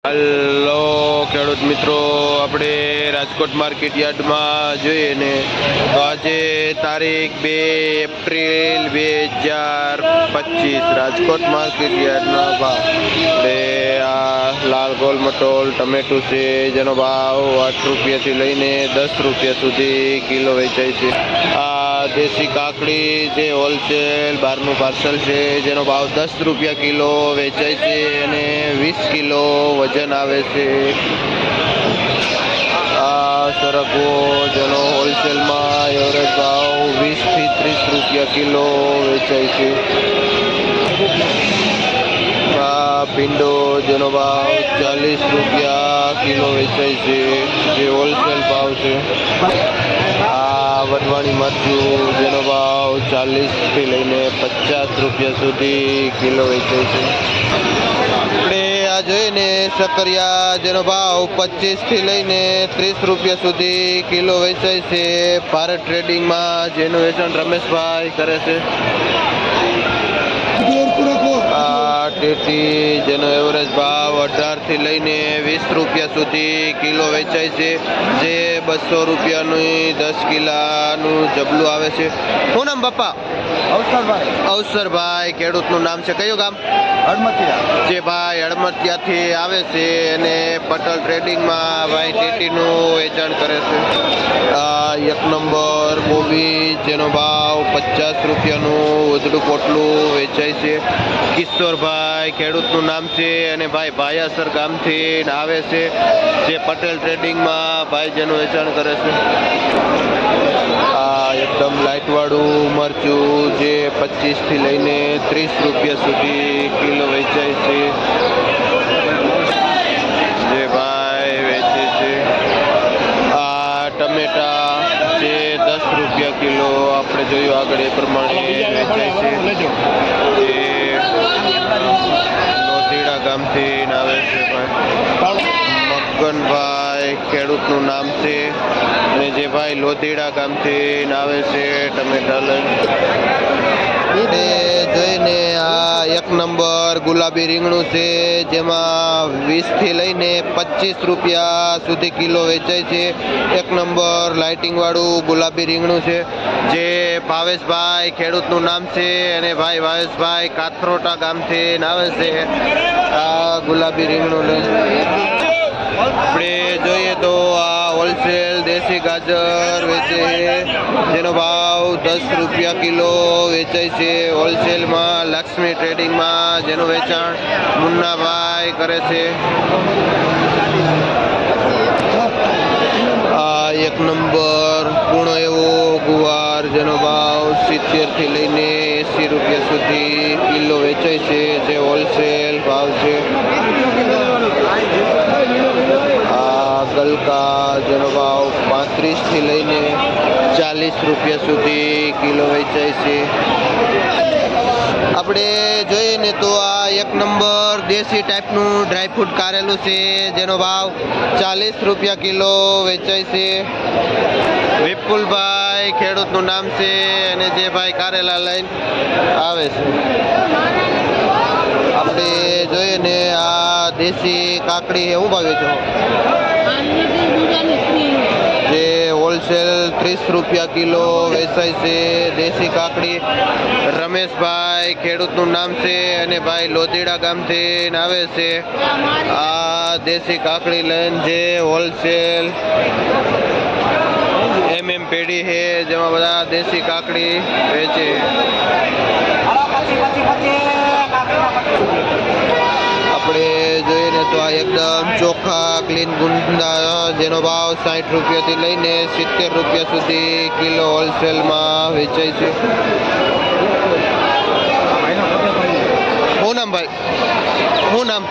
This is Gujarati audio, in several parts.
હલો ખેડૂત મિત્રો, આપણે રાજકોટ માર્કેટ યાર્ડમાં જોઈએ ને તો આજે તારીખ 2 એપ્રિલ 2025 રાજકોટ માર્કેટ યાર્ડના ભાવ આપણે આ લાલ ગોલ મટોલ ટમેટું છે જેનો ભાવ 8 રૂપિયાથી લઈને 10 રૂપિયા સુધી કિલો વેચાય છે। આ દેશી કાકડી જે હોલસેલ બહારનું પાર્સલ છે જેનો ભાવ 10 રૂપિયા કિલો વેચાય છે અને 20 કિલો વજન આવે છે। આ સરગવો જેનો હોલસેલમાં એવરેજ ભાવ 20 થી 30 રૂપિયા કિલો વેચાય છે। આ ભીંડો જેનો ભાવ 40 રૂપિયા કિલો વેચાય છે જે હોલસેલ ભાવ છે। આ વટવાણી મરચું જેનો ભાવ 40 થી લઈને 50 રૂપિયા સુધી કિલો વેચાય છે। આપણે આ જોઈને સકરિયા જેનો ભાવ 25 થી લઈને 30 રૂપિયા સુધી કિલો વેચાય છે। ભારત ટ્રેડિંગમાં જેનું વેચાણ રમેશભાઈ કરે છે। આ ટેટી જેનો એવરેજ ભાવ 18 થી લઈને 20 રૂપિયા સુધી કિલો વેચાય છે જે 200 રૂપિયાનું 10 કિલાનું જબલું આવે છે। શું નામ બાપા? અવસરભાઈ। ખેડૂતનું નામ છે કયું ગામ? હડમતિયા। જે ભાઈ હડમતિયાથી આવે છે અને પટેલ ટ્રેડિંગમાં ભાઈ ટેટીનું વેચાણ કરે છે। આ 1 નંબર કોબી જેનો ભાવ 50 રૂપિયાનું ઉધડું પોટલું વેચાય છે। કિશોરભાઈ ખેડૂતનું નામ છે અને ભાઈ ભાયાસર ગામથી આવે છે જે પટેલ ટ્રેડિંગમાં ભાઈ જેનું વેચાણ કરે છે। આ એકદમ લાઇટવાળું મરચું જે 25 થી લઈને 30 રૂપિયા સુધી કિલો વેચાય છે જે ભાઈ વેચે છે। આ ટમેટા જે 10 રૂપિયા કિલો આપણે જોયું આગળ એ પ્રમાણે વેચાય છે જે લોધીડા ગામથી આવે છે ભાઈ મગનભાઈ ખેડૂતનું નામ છે અને જે ભાઈ લોધીડા ગામથી આવે છે ટમેટા લઈને જોઈને આ 1 નંબર ગુલાબી રીંગણું છે જેમાં 20 થી લઈને 25 રૂપિયા સુધી કિલો વેચાય છે। 1 નંબર લાઇટિંગ વાળું ગુલાબી રીંગણું છે જે ભાવેશભાઈ ખેડૂતનું નામ છે અને ભાઈ ભાવેશભાઈ કાથરોટા ગામથી આવે છે આ ગુલાબી રીંગણું લઈને। આપણે જોઈએ તો આ હોલસેલ દેશી ગાજર વેચે જેનો ભાવ 10 રૂપિયા કિલો વેચાય છે હોલસેલમાં લક્ષ્મી ટ્રેડિંગમાં જેનું વેચાણ મુન્નાભાઈ કરે છે। આ 1 નંબર પૂર્ણ એવો ગુવાર જેનો ભાવ 70 થી લઈને 80 રૂપિયા સુધી કિલો વેચાય છે જે હોલસેલ ભાવ છે। આ ગલકા જેનો ભાવ 35 થી લઈને 40 રૂપિયા સુધી કિલો વેચાય છે। આપણે જોઈએ ને તો આ 1 નંબર દેશી ટાઈપનું ડ્રાયફ્રૂટ કારેલું છે જેનો ભાવ 40 રૂપિયા કિલો વેચાય છે। વિપુલભાઈ ખેડૂતનું નામ છે અને જે ભાઈ કારેલા લઈને આવે છે। આપણે જોઈએ ને આ દેશી કાકડી શું ભાવે છે જે હોલસેલ 30 રૂપિયા કિલો વેચાય છે દેશી કાકડી। રમેશભાઈ ખેડૂતનું નામ છે અને ભાઈ લોધીડા ગામથી આવે છે આ દેશી કાકડી લઈને જે હોલસેલ પેઢી છે જેમાં બધા દેશી કાકડી વેચે। આપણે જોઈએ ને તો આ એકદમ ચોખ્ખા ક્લીન ગુંદા જેનો ભાવ 60 રૂપિયાથી લઈને 70 રૂપિયા સુધી કિલો હોલસેલમાં વેચાય છે। શું નામ ભાઈ? શું નામ?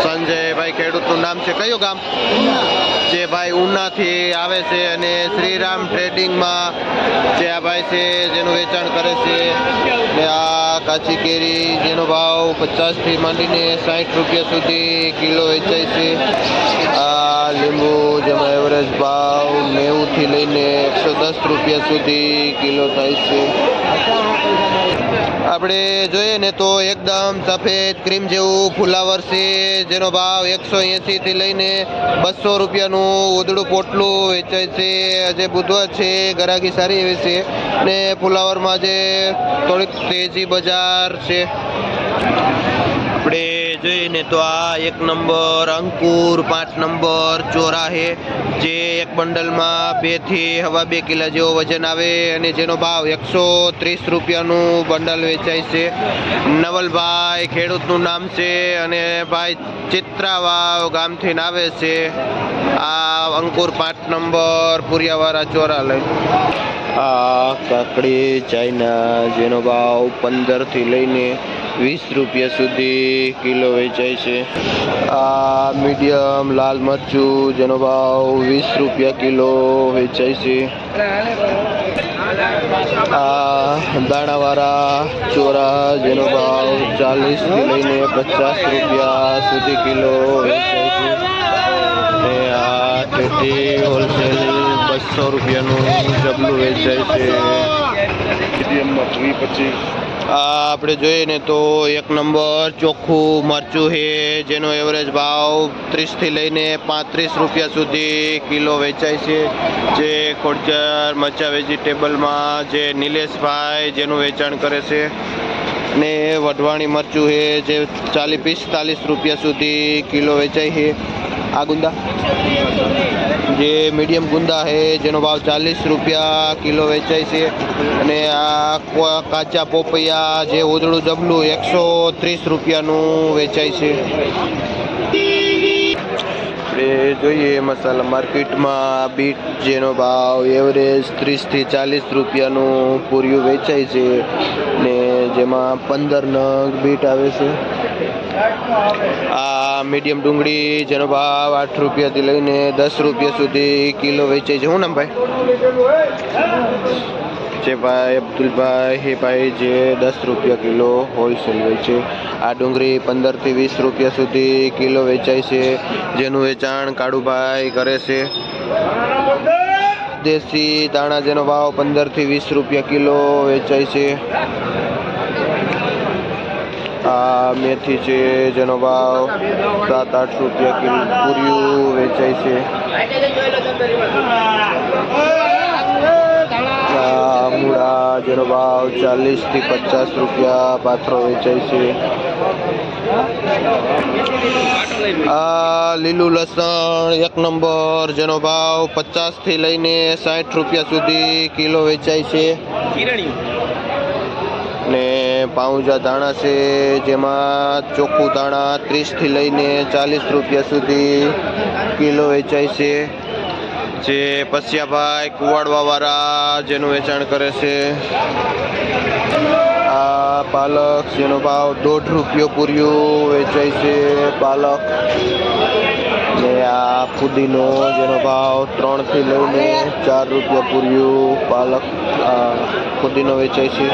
સંજયભાઈ ખેડૂતનું નામ છે કયું ગામ? જે ભાઈ ઉનાથી આવે છે અને શ્રીરામ ટ્રેડિંગમાં જે આ ભાઈ છે જેનું વેચાણ કરે છે। ને આ કાચી કેરી જેનો ભાવ 50 થી માંડીને 60 રૂપિયા સુધી કિલો વેચાય છે। આ લીંબુ જેમાં એવરેજ ભાવ 90 થી લઈને 110 રૂપિયા સુધી કિલો થાય છે। આપણે જોઈએ ને તો એકદમ સફેદ ક્રીમ જેવું ફુલાવર છે, જેનો ભાવ 180 થી લઈને 200 રૂપિયાનું ઉધડું પોટલું વેચાય છે. આજે બુધવાર છે, ગરાગી સારી એવી છે ને ફુલાવરમાં જે થોડીક તેજી બજાર છે. આપણે જોઈએ ને તો આ 1 નંબર અંકુર 5 નંબર ચોરા છે, જે એક બંડલમાં 2 થી 2.5 કિલો જેવો વજન આવે અને જેનો ભાવ 130 રૂપિયાનું બંડલ વેચાય છે. નવલભાઈ ખેડૂતનું નામ છે અને ભાઈ ચિત્રાવાવ ગામથી આવે છે. આ અંકુર 5 નંબર પુરિયાવાળા ચોરા લઈ. આ કાકડી ચાઇના, જેનો ભાવ 15 થી લઈને 20 રૂપિયા સુધી કિલો વેચાય છે. આ મીડિયમ લાલ મરચું, જેનો ભાવ 20 રૂપિયા કિલો વેચાય છે. આ દાણાવાળા ચોરા, જેનો ભાવ 40 થી લઈને 50 રૂપિયા સુધી કિલો વેચાય છે. અને આ ટેટી હોલસેલ 200 રૂપિયાનું જબલું વેચાય છે. મીડિયમમાં 20-25. આપણે જોઈએ ને તો 1 નંબર ચોખ્ખું મરચું છે, જેનો એવરેજ ભાવ 30 થી લઈને 35 રૂપિયા સુધી કિલો વેચાય છે. જે ખોડચર મરચા વેજીટેબલમાં જે નિલેશભાઈ જેનું વેચાણ કરે છે. ને વઢવાણી મરચું છે, જે 40-45 રૂપિયા સુધી કિલો વેચાય છે. આ ગુંદા જે મીડિયમ ગુંદા છે, જેનો ભાવ 40 રૂપિયા કિલો વેચાય છે. અને આ કાચા પોપૈયા જે ઉધડું જબલું 130 રૂપિયાનું વેચાય છે. આપણે જોઈએ મસાલા માર્કેટમાં બીટ, જેનો ભાવ એવરેજ 30 થી 40 રૂપિયાનું પૂર્યું વેચાય છે ને જેમાં 15 નંગ બીટ આવે છે. આ મીડિયમ ડુંગળી, જેનો ભાવ 8 રૂપિયાથી લઈને 10 રૂપિયા સુધી કિલો વેચાય છે. શું નામ ભાઈ? જે ભાઈ અબ્દુલભાઈ હે ભાઈ, જે 10 રૂપિયા કિલો હોલસેલ વેચે. આ ડુંગળી 15 થી 20 રૂપિયા સુધી કિલો વેચાય છે, જેનું વેચાણ કાળુભાઈ કરે છે. દેશી દાણા, જેનો ભાવ 15 થી 20 રૂપિયા કિલો વેચાય છે. આ મેથી છે, જેનો ભાવ 7-8 રૂપિયા કિલો પૂર્યું વેચાય છે. આ મૂળા, જેનો ભાવ 40 થી 50 રૂપિયા પાથરો વેચાય છે. આ લીલું લસણ 1 નંબર, જેનો ભાવ 50 થી લઈને 60 રૂપિયા સુધી કિલો વેચાય છે. ને પાઉંજા દાણા છે, જેમાં ચોખ્ખું દાણા 30 થી લઈને 40 રૂપિયા સુધી કિલો વેચાય છે. જે પસિયાભાઈ કુવાડવા વાળા જેનું વેચાણ કરે છે. આ પાલક, જેનો ભાવ 1.5 રૂપિયો પૂર્યું વેચાય છે. પાલક ને આ ફુદીનો, જેનો ભાવ 3 થી લઈને 4 રૂપિયા પૂર્યું પાલક ફુદીનો વેચાય છે.